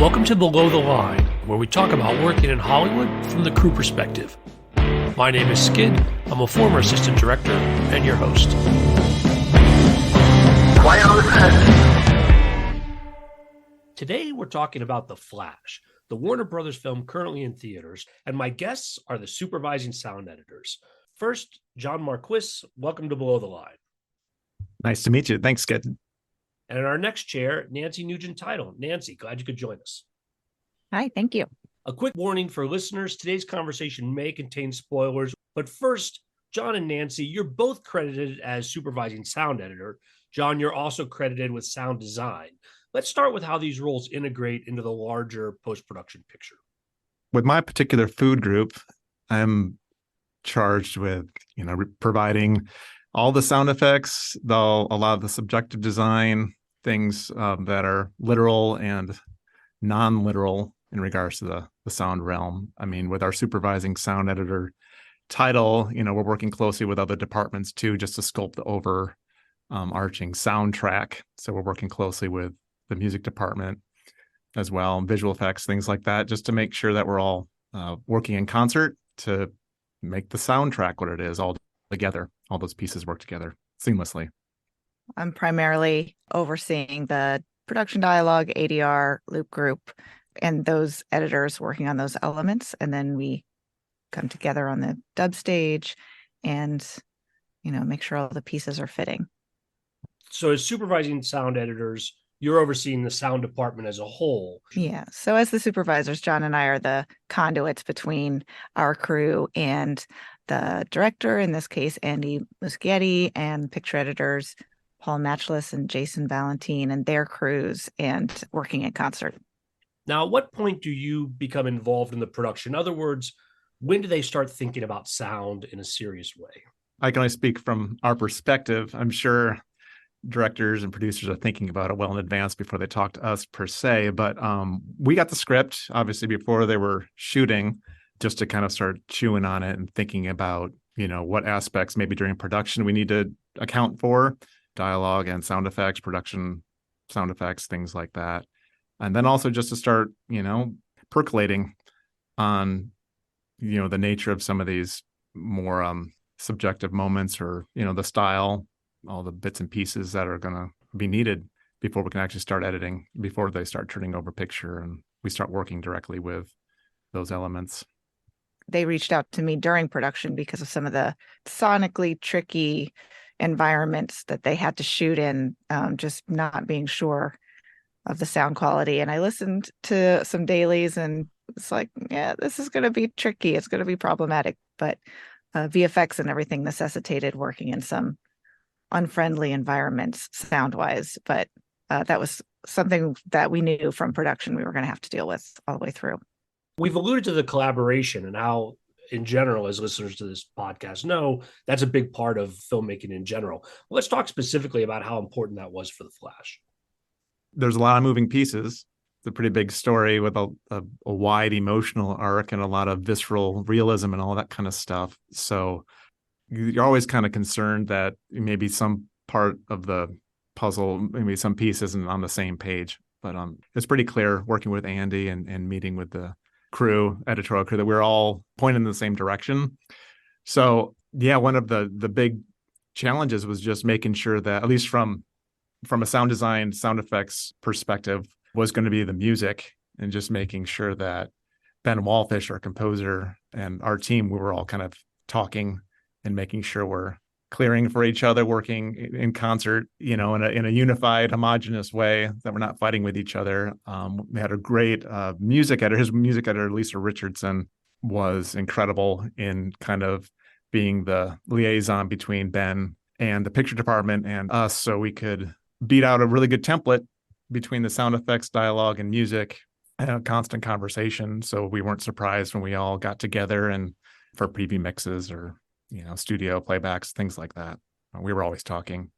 Welcome to Below the Line, where we talk about working in Hollywood from the crew perspective. My name is Skid. I'm a former assistant director and your host. Quiet on the set. Today, we're talking about The Flash, the Warner Brothers film currently in theaters, and my guests are the supervising sound editors. First, John Marquis, welcome to Below the Line. Nice to meet you. Thanks, Skid. And in our next chair, Nancy Nugent Title. Nancy, glad you could join us. Hi, thank you. A quick warning for listeners, today's conversation may contain spoilers, but first, John and Nancy, you're both credited as supervising sound editor. John, you're also credited with sound design. Let's start with how these roles integrate into the larger post-production picture. With my particular food group, I'm charged with, providing all the sound effects, though a lot of the subjective design, things that are literal and non-literal in regards to the sound realm. I mean, with our supervising sound editor title, we're working closely with other departments too, just to sculpt the overarching soundtrack. So we're working closely with the music department as well, and visual effects, things like that, just to make sure that we're all working in concert to make the soundtrack what it is all together. All those pieces work together seamlessly. I'm primarily overseeing the production dialogue, ADR, loop group, and those editors working on those elements. And then we come together on the dub stage and, make sure all the pieces are fitting. So as supervising sound editors, you're overseeing the sound department as a whole. Yeah. So as the supervisors, John and I are the conduits between our crew and the director, in this case, Andy Muschietti, and picture editors, Paul Matchless and Jason Valentine, and their crews, and working in concert. Now, at what point do you become involved in the production? In other words, when do they start thinking about sound in a serious way? I can only speak from our perspective. I'm sure directors and producers are thinking about it well in advance before they talk to us per se. But we got the script, obviously, before they were shooting, just to kind of start chewing on it and thinking about, what aspects maybe during production we need to account for, dialogue and sound effects, production sound effects, things like that. And then also just to start, percolating on, the nature of some of these more subjective moments, or, the style, all the bits and pieces that are going to be needed before we can actually start editing, before they start turning over picture and we start working directly with those elements. They reached out to me during production because of some of the sonically tricky environments that they had to shoot in, just not being sure of the sound quality. And I listened to some dailies and it's like, yeah, this is going to be tricky. It's going to be problematic. But VFX and everything necessitated working in some unfriendly environments sound-wise. But that was something that we knew from production we were going to have to deal with all the way through. We've alluded to the collaboration and how, in general, as listeners to this podcast know, that's a big part of filmmaking in general. Let's talk specifically about how important that was for The Flash. There's a lot of moving pieces. It's a pretty big story with a wide emotional arc and a lot of visceral realism and all that kind of stuff. So you're always kind of concerned that maybe some part of the puzzle, maybe some piece isn't on the same page. But it's pretty clear working with Andy and meeting with the editorial crew, that we're all pointing in the same direction. So yeah, one of the big challenges was just making sure that, at least from a sound design, sound effects perspective, was going to be the music, and just making sure that Ben Walfish, our composer, and our team, we were all kind of talking and making sure we're clearing for each other, working in concert, in a unified, homogenous way, that we're not fighting with each other. We had a great music editor. His music editor, Lisa Richardson, was incredible in kind of being the liaison between Ben and the picture department and us, so we could beat out a really good template between the sound effects, dialogue, and music, and a constant conversation. So we weren't surprised when we all got together and for preview mixes or studio playbacks, things like that. We were always talking.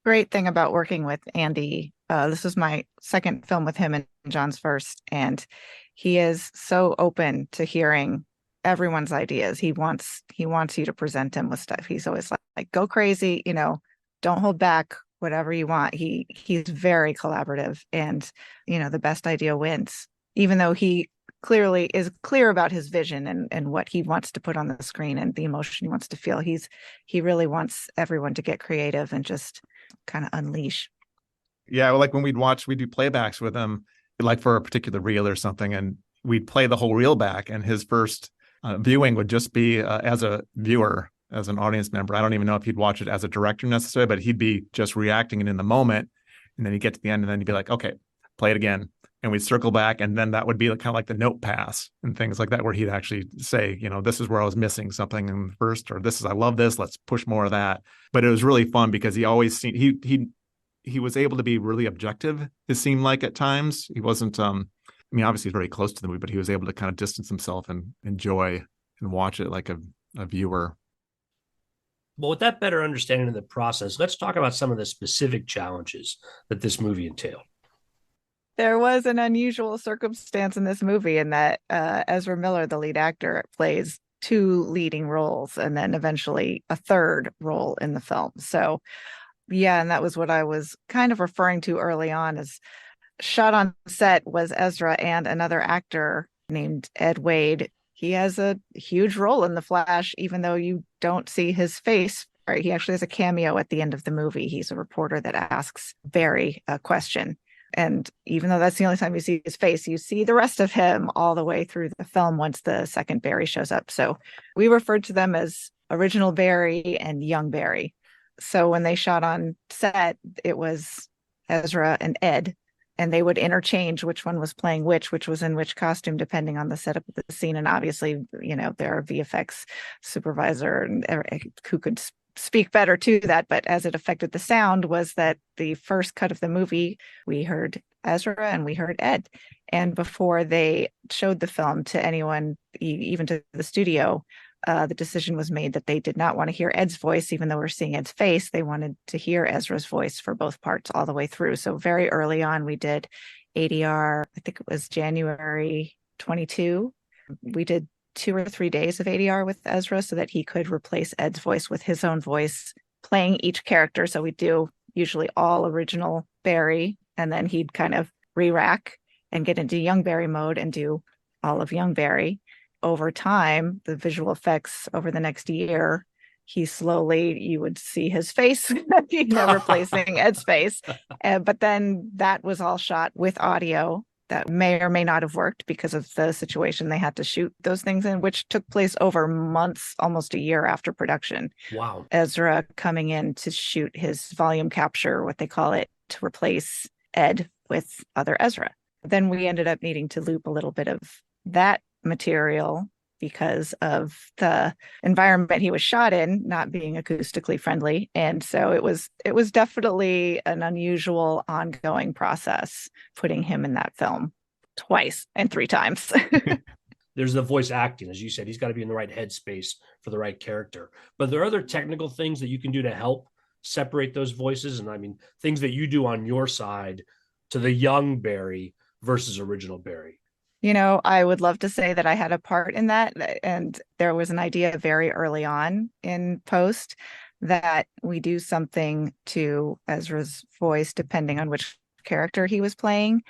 Great thing about working with Andy, this was my second film with him and John's first, and he is so open to hearing everyone's ideas. He wants you to present him with stuff. He's always like go crazy, don't hold back, whatever you want. He's very collaborative, and the best idea wins. even though he clearly is clear about his vision and what he wants to put on the screen and the emotion he wants to feel, he really wants everyone to get creative and just kind of unleash. Yeah, well, like when we'd do playbacks with him, like for a particular reel or something, and we'd play the whole reel back, and his first viewing would just be as a viewer, as an audience member. I don't even know if he'd watch it as a director necessarily, but he'd be just reacting and in the moment. And then he'd get to the end, and then he'd be like, okay, play it again. And we'd circle back, and then that would be kind of like the note pass and things like that, where he'd actually say, this is where I was missing something in the first, or I love this, let's push more of that. But it was really fun because he always seemed, he was able to be really objective, it seemed like at times. He wasn't, obviously he's very close to the movie, but he was able to kind of distance himself and enjoy and watch it like a viewer. Well, with that better understanding of the process, let's talk about some of the specific challenges that this movie entailed. There was an unusual circumstance in this movie in that Ezra Miller, the lead actor, plays 2 leading roles and then eventually a 3rd role in the film. So, yeah, and that was what I was kind of referring to early on, as shot on set was Ezra and another actor named Ed Wade. He has a huge role in The Flash, even though you don't see his face. Right? He actually has a cameo at the end of the movie. He's a reporter that asks Barry a question. And even though that's the only time you see his face, you see the rest of him all the way through the film once the second Barry shows up. So we referred to them as original Barry and young Barry. So when they shot on set, it was Ezra and Ed, and they would interchange which one was playing which was in which costume, depending on the setup of the scene. And obviously, their VFX supervisor and who could speak better to that, but as it affected the sound was that the first cut of the movie, we heard Ezra and we heard Ed. And before they showed the film to anyone, even to the studio, the decision was made that they did not want to hear Ed's voice, even though we're seeing Ed's face. They wanted to hear Ezra's voice for both parts all the way through. So very early on, we did ADR, I think it was January 22. We did 2 or 3 days of ADR with Ezra so that he could replace Ed's voice with his own voice, playing each character. So we do usually all original Barry, and then he'd kind of re-rack and get into young Barry mode and do all of young Barry. Over time, the visual effects over the next year, you would see his face, replacing Ed's face. But then that was all shot with audio. That may or may not have worked because of the situation they had to shoot those things in, which took place over months, almost a year after production. Wow. Ezra coming in to shoot his volume capture, what they call it, to replace Ed with other Ezra. Then we ended up needing to loop a little bit of that material because of the environment he was shot in not being acoustically friendly. And so it was definitely an unusual ongoing process putting him in that film twice and 3 times. There's the voice acting, as you said, he's got to be in the right headspace for the right character. But there are other technical things that you can do to help separate those voices. And things that you do on your side to the young Barry versus original Barry. I would love to say that I had a part in that. And there was an idea very early on in post that we do something to Ezra's voice, depending on which character he was playing.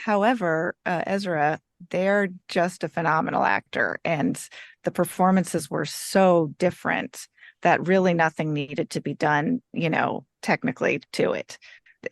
However, Ezra, they're just a phenomenal actor. And the performances were so different that really nothing needed to be done, technically to it.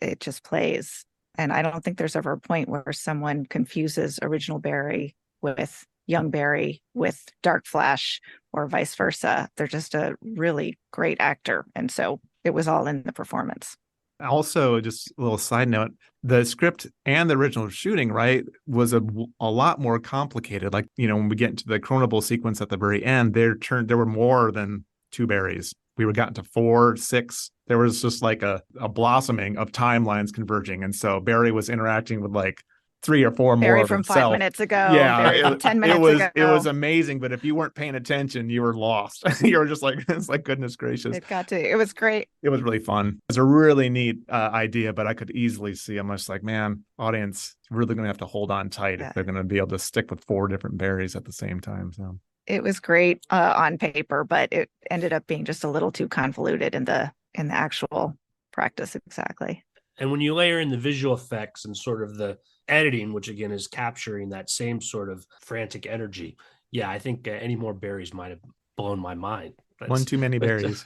It just plays. And I don't think there's ever a point where someone confuses original Barry with young Barry with Dark Flash or vice versa. They're just a really great actor. And so it was all in the performance. Also, just a little side note, the script and the original shooting, right, was a lot more complicated. Like, when we get into the chronable sequence at the very end, there were more than 2 Barrys. We were gotten to 4, 6. There was just like a blossoming of timelines converging. And so Barry was interacting with like 3 or 4 Barry more from himself. 5 minutes ago. Yeah, Barry from 10 minutes ago. It was amazing. But if you weren't paying attention, you were lost. You were just like, it's like, goodness gracious. It was great. It was really fun. It was a really neat idea, but I could easily see, I'm just like, man, audience really going to have to hold on tight if they're going to be able to stick with 4 different Barrys at the same time. So it was great on paper, but it ended up being just a little too convoluted in the actual practice. Exactly. And when you layer in the visual effects and sort of the editing, which again is capturing that same sort of frantic energy, yeah, I think any more berries might have blown my mind. One too many berries.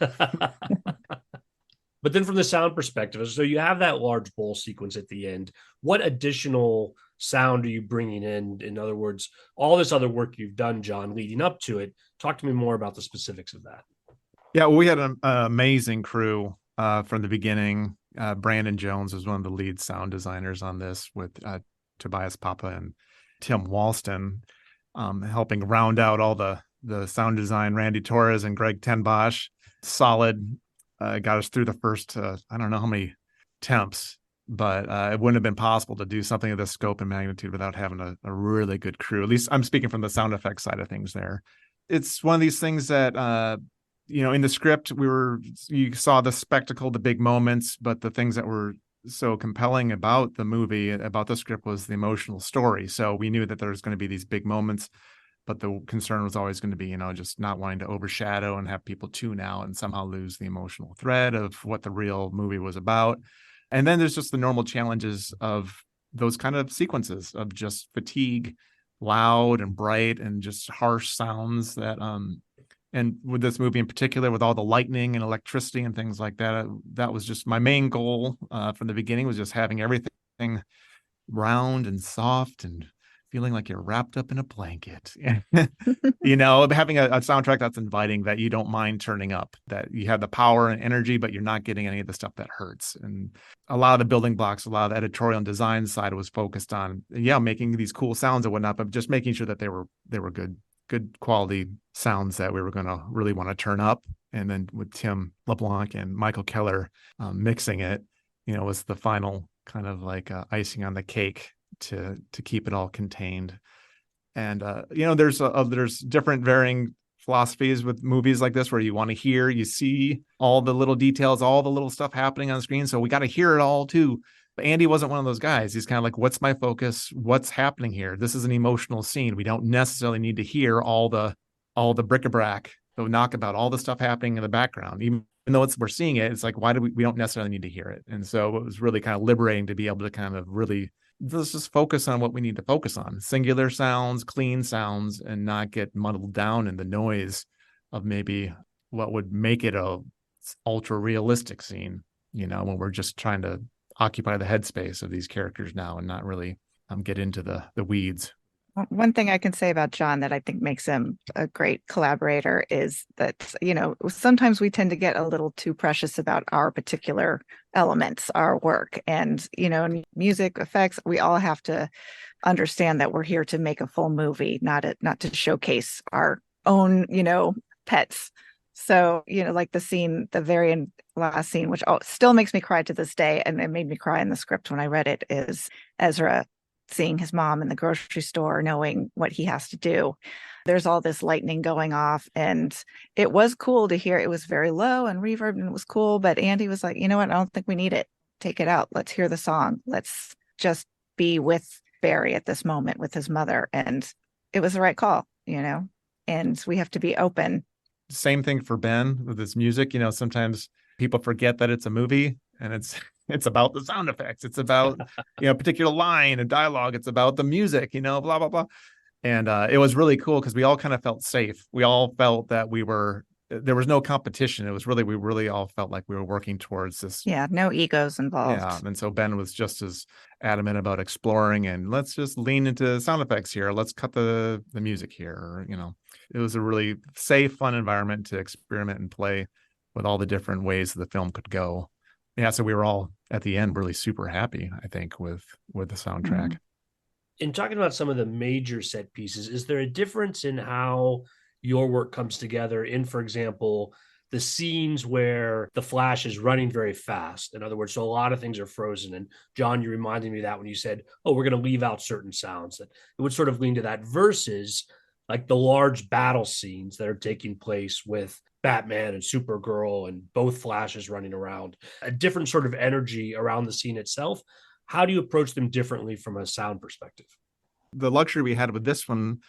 But then from the sound perspective, so you have that large bowl sequence at the end. What additional sound are you bringing in? In other words, all this other work you've done, John, leading up to it. Talk to me more about the specifics of that. Yeah, well, we had an amazing crew from the beginning. Brandon Jones was one of the lead sound designers on this, with Tobias Papa and Tim Walston helping round out all the sound design. Randy Torres and Greg Tenbosch, solid, got us through the first, I don't know how many temps, but it wouldn't have been possible to do something of this scope and magnitude without having a really good crew. At least I'm speaking from the sound effects side of things there. It's one of these things that, in the script, you saw the spectacle, the big moments, but the things that were so compelling about the movie, about the script, was the emotional story. So we knew that there was going to be these big moments, but the concern was always going to be, just not wanting to overshadow and have people tune out and somehow lose the emotional thread of what the real movie was about. And then there's just the normal challenges of those kind of sequences of just fatigue, loud and bright and just harsh sounds that, and with this movie in particular, with all the lightning and electricity and things like that, that was just my main goal from the beginning, was just having everything round and soft and feeling like you're wrapped up in a blanket. Having a soundtrack that's inviting, that you don't mind turning up, that you have the power and energy, but you're not getting any of the stuff that hurts. And a lot of the building blocks, a lot of the editorial and design side was focused on, making these cool sounds and whatnot, but just making sure that they were good quality sounds that we were going to really want to turn up. And then with Tim LeBlanc and Michael Keller mixing it, was the final kind of like icing on the cake to keep it all contained. And there's different varying philosophies with movies like this, where you see all the little details, all the little stuff happening on the screen, so we got to hear it all too. But Andy wasn't one of those guys. He's kind of like, what's my focus? What's happening here? This is an emotional scene. We don't necessarily need to hear all the bric-a-brac, the knockabout, all the stuff happening in the background. Even though we're seeing it, it's like, why do we don't necessarily need to hear it? And so it was really kind of liberating to be able to kind of really, let's just focus on what we need to focus on. Singular sounds, clean sounds, and not get muddled down in the noise of maybe what would make it a ultra realistic scene, when we're just trying to occupy the headspace of these characters now and not really get into the weeds. One thing I can say about John that I think makes him a great collaborator is that, sometimes we tend to get a little too precious about our particular elements, our work. And, in music effects, we all have to understand that we're here to make a full movie, not to showcase our own, pets. So, like the very last scene, which still makes me cry to this day, and it made me cry in the script when I read it, is Ezra seeing his mom in the grocery store, knowing what he has to do. There's all this lightning going off, and it was cool to hear. It was very low and reverb, and it was cool. But Andy was like, you know what? I don't think we need it. Take it out. Let's hear the song. Let's just be with Barry at this moment with his mother. And it was the right call, and we have to be open. Same thing for Ben with his music. Sometimes people forget that it's a movie and it's about the sound effects. It's about, a particular line and dialogue. It's about the music, blah, blah, blah. And it was really cool because we all kind of felt safe. We all felt that there was no competition. It was really, we really all felt like we were working towards this. Yeah, no egos involved. Yeah. And so Ben was just as adamant about exploring, and let's just lean into sound effects here. Let's cut the music here. Or, it was a really safe, fun environment to experiment and play with all the different ways the film could go. Yeah. So we were all at the end really super happy, I think, with the soundtrack. Mm-hmm. In talking about some of the major set pieces, is there a difference in how your work comes together in, for example, the scenes where the Flash is running very fast? In other words, so a lot of things are frozen. And John, you reminded me of that when you said, oh, we're going to leave out certain sounds, that it would sort of lean to that, versus like the large battle scenes that are taking place with Batman and Supergirl and both Flashes running around, a different sort of energy around the scene itself. How do you approach them differently from a sound perspective? The luxury we had with this one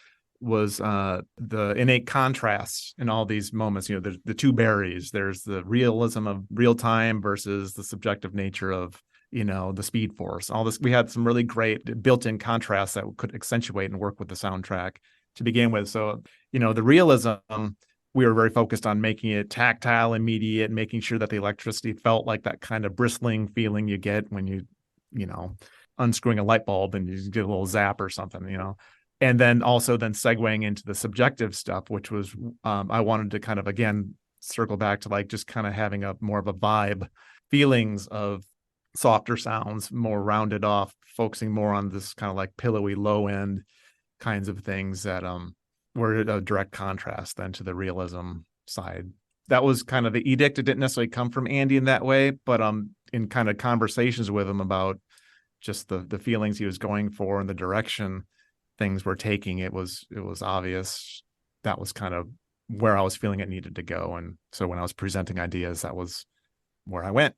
was the innate contrast in all these moments. The two Barrys. There's the realism of real time versus the subjective nature of the Speed Force, all this. We had some really great built-in contrasts that could accentuate and work with the soundtrack to begin with. So, the realism, we were very focused on making it tactile, immediate, making sure that the electricity felt like that kind of bristling feeling you get when unscrewing a light bulb and you get a little zap or something, And then also segueing into the subjective stuff, which was, I wanted to kind of, again, circle back to like just kind of having a more of a vibe, feelings of softer sounds, more rounded off, focusing more on this kind of like pillowy low end kinds of things that were a direct contrast then to the realism side. That was kind of the edict. It didn't necessarily come from Andy in that way, but in kind of conversations with him about just the feelings he was going for and the direction things were taking, it was obvious that was kind of where I was feeling it needed to go. And so when I was presenting ideas, that was where I went.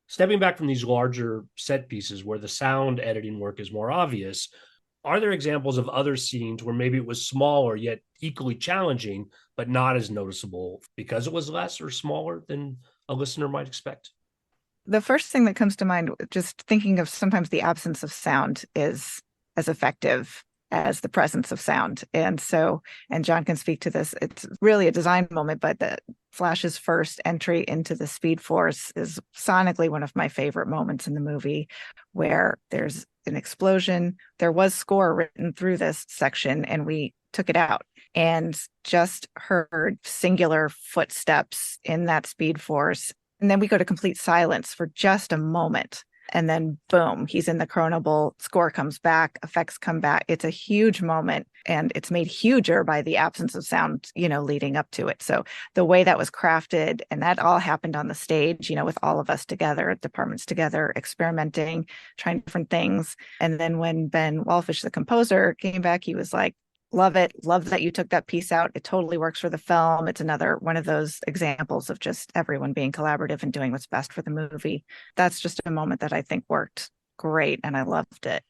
Stepping back from these larger set pieces where the sound editing work is more obvious, are there examples of other scenes where maybe it was smaller yet equally challenging, but not as noticeable because it was less or smaller than a listener might expect? The first thing that comes to mind, just thinking of sometimes the absence of sound is as effective as the presence of sound. And John can speak to this, it's really a design moment, but the Flash's first entry into the Speed Force is sonically one of my favorite moments in the movie, where there's an explosion. There was score written through this section and we took it out and just heard singular footsteps in that Speed Force. And then we go to complete silence for just a moment. And then boom, he's in the chronable, score comes back, effects come back. It's a huge moment and it's made huger by the absence of sound, leading up to it. So the way that was crafted, and that all happened on the stage, with all of us together, departments together, experimenting, trying different things. And then when Ben Wallfish, the composer, came back, he was like, love it. Love that you took that piece out. It totally works for the film. It's another one of those examples of just everyone being collaborative and doing what's best for the movie. That's just a moment that I think worked great and I loved it.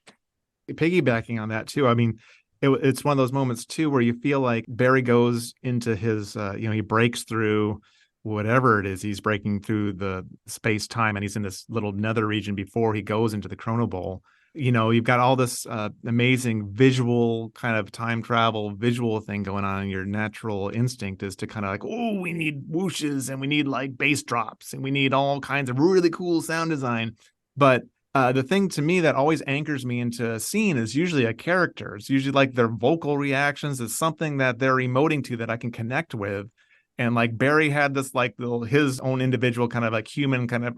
Piggybacking on that too, I mean, it's one of those moments too where you feel like Barry goes into his, he breaks through whatever it is he's breaking through the space time, and he's in this little nether region before he goes into the Chrono Bowl. You've got all this amazing visual kind of time travel visual thing going on, and your natural instinct is to kind of like, oh, we need whooshes and we need like bass drops and we need all kinds of really cool sound design. But the thing to me that always anchors me into a scene is usually a character. It's usually like their vocal reactions. It's something that they're emoting to that I can connect with. And like Barry had this like his own individual kind of like human kind of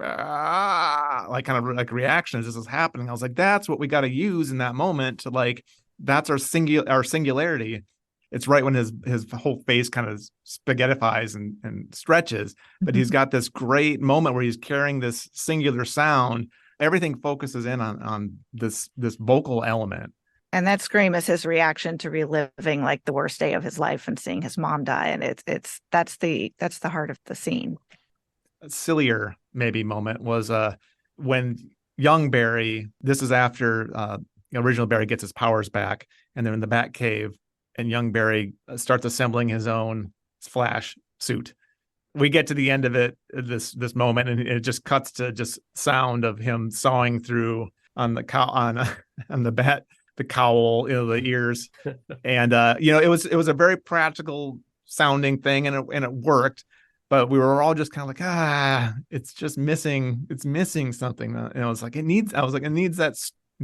reaction as this is happening. I was like, that's what we got to use in that moment to like, that's our singularity. It's right when his whole face kind of spaghettifies and stretches, but he's got this great moment where he's carrying this singular sound. Everything focuses in on this vocal element. And that scream is his reaction to reliving like the worst day of his life and seeing his mom die. And that's the heart of the scene. A sillier maybe moment was when young Barry, this is after original Barry gets his powers back, and they're in the Batcave, and young Barry starts assembling his own Flash suit. We get to the end of it, this moment, and it just cuts to just sound of him sawing through on the on the bat. The cowl, the ears, and it was a very practical sounding thing, and it worked, but we were all just kind of like, it's just missing. It's missing something, and I was like, it needs that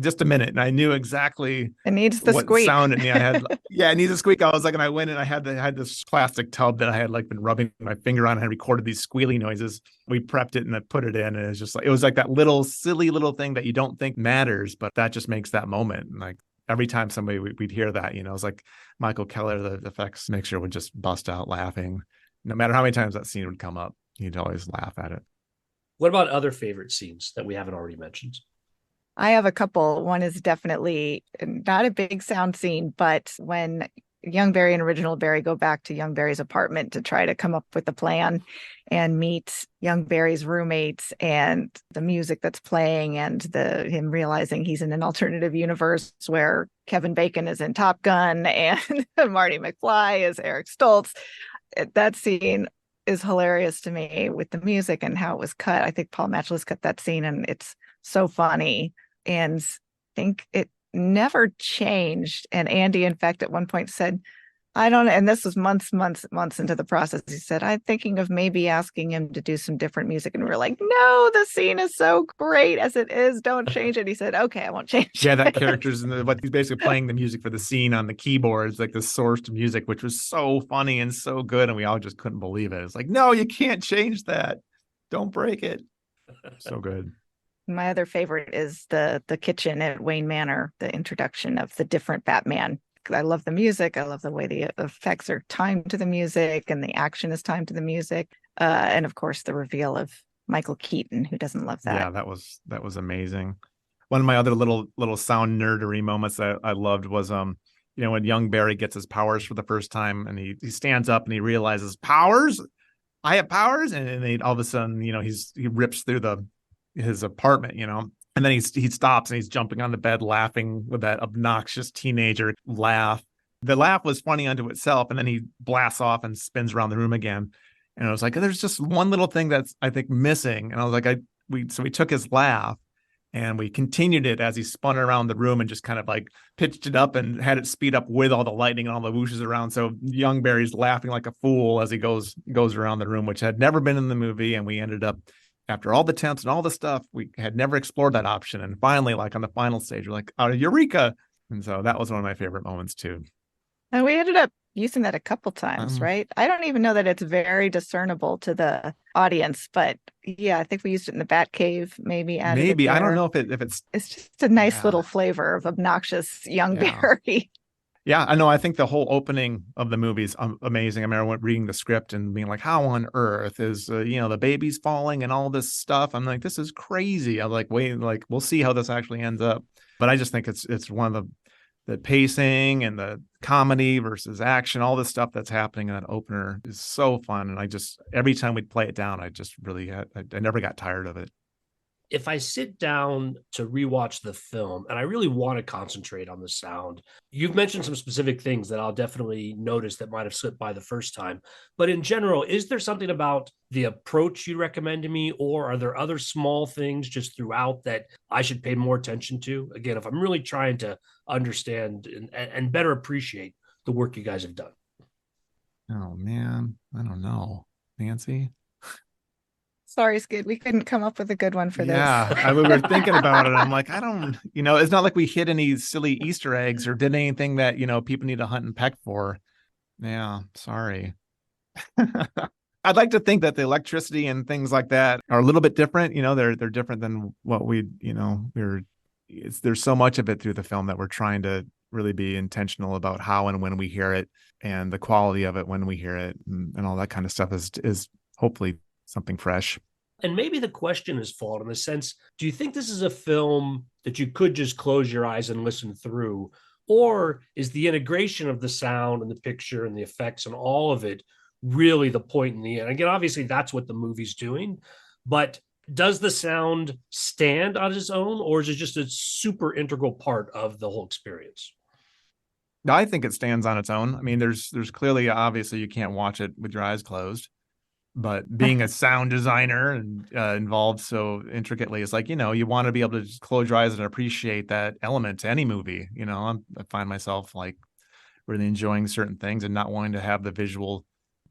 just a minute, and I knew exactly it needs the what squeak. Sound in me. I had it needs a squeak. I was like, and I went and I had this plastic tub that I had like been rubbing my finger on, and I recorded these squealy noises. We prepped it and I put it in, and it was like that little silly little thing that you don't think matters, but that just makes that moment. And like every time we'd hear that, it's like Michael Keller, the effects mixer, would just bust out laughing. No matter how many times that scene would come up, he'd always laugh at it. What about other favorite scenes that we haven't already mentioned? I have a couple. One is definitely not a big sound scene, but when young Barry and original Barry go back to young Barry's apartment to try to come up with a plan and meet young Barry's roommates, and the music that's playing, and him realizing he's in an alternative universe where Kevin Bacon is in Top Gun and Marty McFly is Eric Stoltz. That scene is hilarious to me with the music and how it was cut. I think Paul Matchlis cut that scene and it's so funny. And I think it never changed. And Andy, in fact, at one point said, I don't know. And this was months into the process. He said, I'm thinking of maybe asking him to do some different music. And we were like, no, the scene is so great as it is. Don't change it. He said, okay, I won't change Yeah, it. that character's what he's basically playing the music for the scene on the keyboards, like the sourced music, which was so funny and so good. And we all just couldn't believe it. It's like, no, you can't change that. Don't break it. So good. My other favorite is the kitchen at Wayne Manor, the introduction of the different Batman. I love the music. I love the way the effects are timed to the music and the action is timed to the music. And of course, the reveal of Michael Keaton, who doesn't love that. Yeah, that was amazing. One of my other little sound nerdery moments that I loved was when young Barry gets his powers for the first time and he stands up and he realizes powers, I have powers, and then all of a sudden, he rips through his apartment, and then he stops and he's jumping on the bed laughing with that obnoxious teenager laugh. The laugh was funny unto itself, and then he blasts off and spins around the room again. And I was like, there's just one little thing that's, I think, missing. And I was like, we took his laugh and we continued it as he spun around the room and just kind of like pitched it up and had it speed up with all the lightning and all the whooshes around. So young Barry's laughing like a fool as he goes around the room, which had never been in the movie. And we ended up, after all the attempts and all the stuff, we had never explored that option. And finally, like on the final stage, we're like, oh, Eureka. And so that was one of my favorite moments too. And we ended up using that a couple times, right? I don't even know that it's very discernible to the audience, but yeah, I think we used it in the Batcave, maybe. Maybe. I don't know if it's just a nice little flavor of obnoxious young Barry. Yeah, I know. I think the whole opening of the movie is amazing. I remember reading the script and being like, how on earth is, the baby's falling and all this stuff? I'm like, this is crazy. I'm like, wait, like, we'll see how this actually ends up. But I just think it's one of the pacing and the comedy versus action, all this stuff that's happening in that opener is so fun. And every time we'd play it down, I just really I never got tired of it. If I sit down to rewatch the film and I really want to concentrate on the sound, you've mentioned some specific things that I'll definitely notice that might have slipped by the first time. But in general, is there something about the approach you recommend to me, or are there other small things just throughout that I should pay more attention to? Again, if I'm really trying to understand and better appreciate the work you guys have done. Oh, man. I don't know. Nancy? Sorry, Skid. We couldn't come up with a good one for this. Yeah, we were thinking about it. I'm like, I don't, it's not like we hit any silly Easter eggs or did anything that, people need to hunt and peck for. Yeah, sorry. I'd like to think that the electricity and things like that are a little bit different. They're different than what there's so much of it through the film that we're trying to really be intentional about how and when we hear it and the quality of it when we hear it and all that kind of stuff is hopefully something fresh. And maybe the question is flawed in the sense, do you think this is a film that you could just close your eyes and listen through? Or is the integration of the sound and the picture and the effects and all of it really the point in the end? Again, obviously that's what the movie's doing, but does the sound stand on its own, or is it just a super integral part of the whole experience? I think it stands on its own. I mean, there's clearly, obviously you can't watch it with your eyes closed. But being a sound designer and involved so intricately, it's like, you want to be able to just close your eyes and appreciate that element to any movie. I find myself like really enjoying certain things and not wanting to have the visual,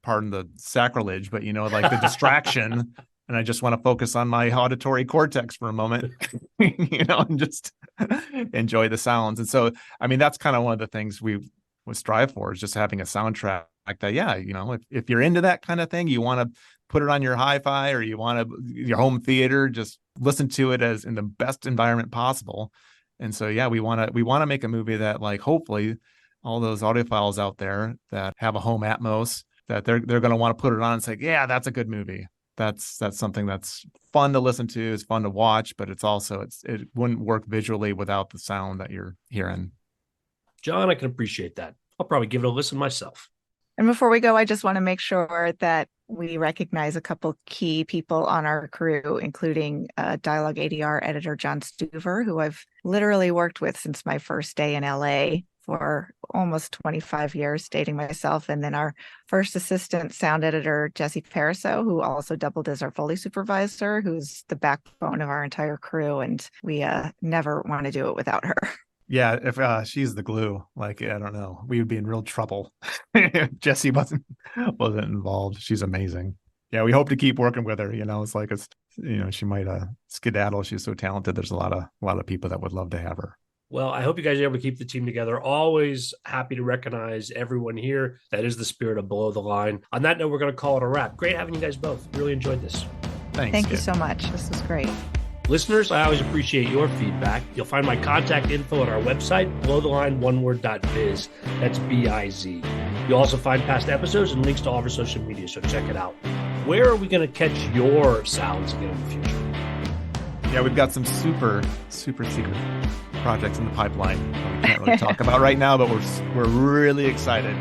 pardon the sacrilege, but, like the distraction. And I just want to focus on my auditory cortex for a moment, and just enjoy the sounds. And so, I mean, that's kind of one of the things we would strive for, is just having a soundtrack like that. Yeah, if you're into that kind of thing, you want to put it on your hi-fi or you want your home theater, just listen to it as in the best environment possible. And so, yeah, we want to make a movie that, like, hopefully all those audiophiles out there that have a home Atmos, that they're going to want to put it on and say, yeah, that's a good movie. That's something that's fun to listen to, it's fun to watch, but it's also it wouldn't work visually without the sound that you're hearing. John, I can appreciate that. I'll probably give it a listen myself. And before we go, I just want to make sure that we recognize a couple key people on our crew, including Dialogue ADR editor John Stuver, who I've literally worked with since my first day in LA for almost 25 years, dating myself. And then our first assistant sound editor, Jesse Pariso, who also doubled as our Foley supervisor, who's the backbone of our entire crew. And we never want to do it without her. Yeah, if she's the glue, like, I don't know, we would be in real trouble if Jesse wasn't involved. She's amazing. Yeah, we hope to keep working with her. It's like she might skedaddle. She's so talented. There's a lot of people that would love to have her. Well, I hope you guys are able to keep the team together. Always happy to recognize everyone here. That is the spirit of Below the Line. On that note, we're going to call it a wrap. Great having you guys both. Really enjoyed this. Thank you so much. This was great. Listeners, I always appreciate your feedback. You'll find my contact info on our website, belowtheline.biz. That's B-I-Z. You'll also find past episodes and links to all of our social media, so check it out. Where are we going to catch your sounds again in the future? Yeah, we've got some super, super secret projects in the pipeline that we can't really talk about right now, but we're really excited.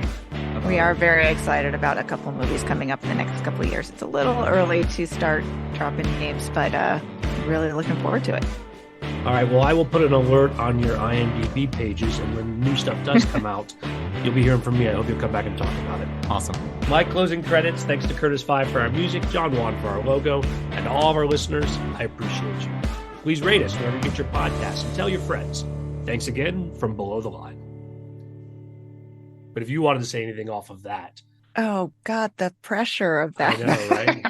We are very excited about a couple movies coming up in the next couple of years. It's a little early to start dropping names, but really looking forward to it. All right. Well, I will put an alert on your IMDb pages, and when new stuff does come out, you'll be hearing from me. I hope you'll come back and talk about it. Awesome. My closing credits, thanks to Curtis Five for our music, John Wan for our logo, and to all of our listeners, I appreciate you. Please rate us wherever you get your podcasts and tell your friends. Thanks again from Below the Line. But if you wanted to say anything off of that. Oh, God, the pressure of that. I know, right?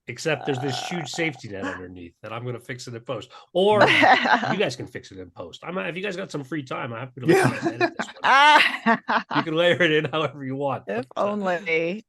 Except there's this huge safety net underneath that I'm going to fix it in post. Or you guys can fix it in post. If you guys got some free time, I'm happy to let you guys edit this one. You can layer it in however you want. If only.